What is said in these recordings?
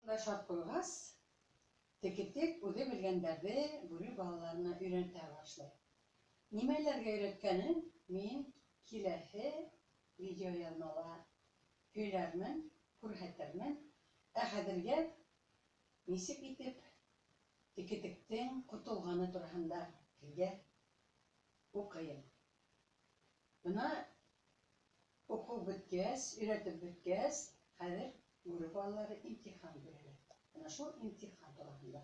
Şart koyğas, tek o'zi bilganlarni bo'ri bolalarni o'rgata boshlaydi. Nimalarga o'rgatganin men kelasi video yozmalar ko'rarman, ko'rsatarman. Hozirga nisib etib tek-tekdan qutulgani turganda sizga o'qiyim. Buna o'qib bitgach, o'rgatib bitgach, hozir bo'ri bolalari imtihon beradi. Ana shu imtihon turganda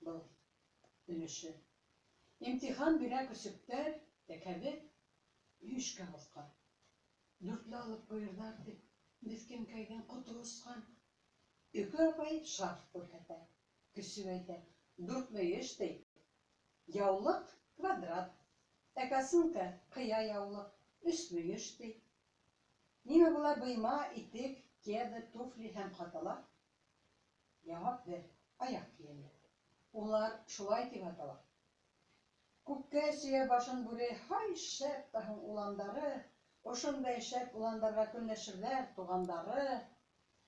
bu ülüşü. İmtihan bire küçükler tekabi 3 kağıtkan. Dörtlü alıp buyurlardı. Bizken kaydan kutuğuzkan. Ökü apay şarf burkata. Küsüveyde. Dörtlü işte. Yavlık kvadrat. Ekasınka kıya yavlık. Üstü işte. Nime bula bıyma itik, kedi, tufli hem katalar. Cevap ver. Ayak kiyeli. Onlar şulay tip atalar. Kukke suya başın buri hay şep tahın ulanları, oşunday şep ulandarga künleşirler tuğanları,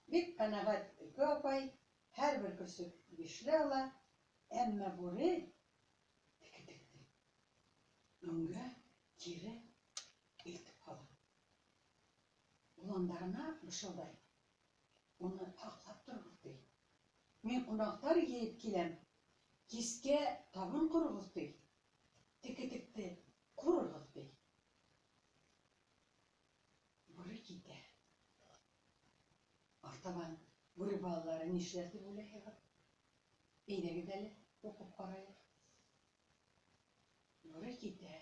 bik kanagat köpay, her bir küsük güçlü ala, emme buri tiki. Öngü, kiri, iltip ala. Ulandarına bışılday. Onu aklap durur değil. Men qunaqtar yeyip kilem. Kiske tabın kurğuz değil. Tiki kurğuz değil. Buri gide. Artaban buri balaları nişlerdi böyle heva. İyine gideli okup parayı. Buri gide.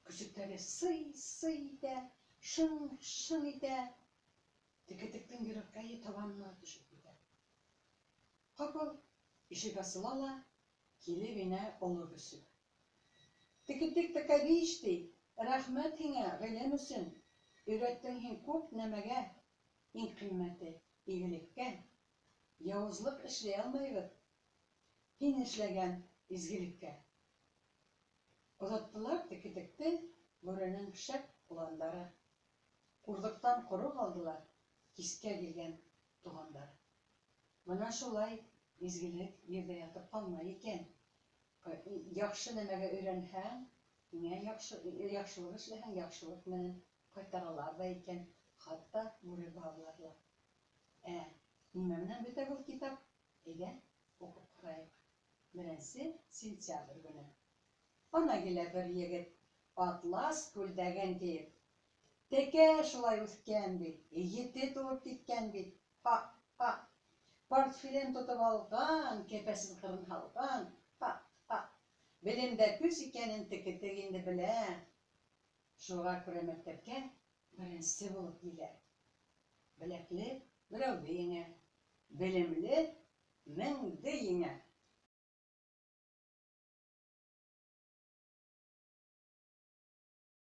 Küçükleri sıy de, şın ide. Tiki-tikten yürekkayı tabanına düşüp gider. Kapıl işi basılala, kilevine olur üsü. Tiki-tik takabi işti, rahmet hine gılemüsün, ürettin hin kop nemege, in kıymeti, iyilikke, yavuzluk işleyalmayıp, hin işlegen izgilikke. Uzattılar tiki-tikti, buranın şek ulanları. Kurduktan kuru kaldılar, kiske girgen tuğanları. Bana şolay izgilik yerde yatıp kalmayıken, yaxşı nemege öğrenhen, yine yaxşılık işlehen, yaxşılık menen kaytaralar da iken, hatta buri bağlarla. Nimemden bite bu kitap? Ege, okup kurayık. Birinci sentyabr günü. Ona gile bir yigit, Atlas Kuldegen deyip, teke şolay üstken bit, yeti tuğup gitken bit, ha. Portfelin tutup algan, kepesin kırın halgan, ha. Bilimde küs ikenin tiki-tikini bile, şuğa küre mektepke birinci bulup gider. Bilekli birevdi yine, bilimli mindi yine.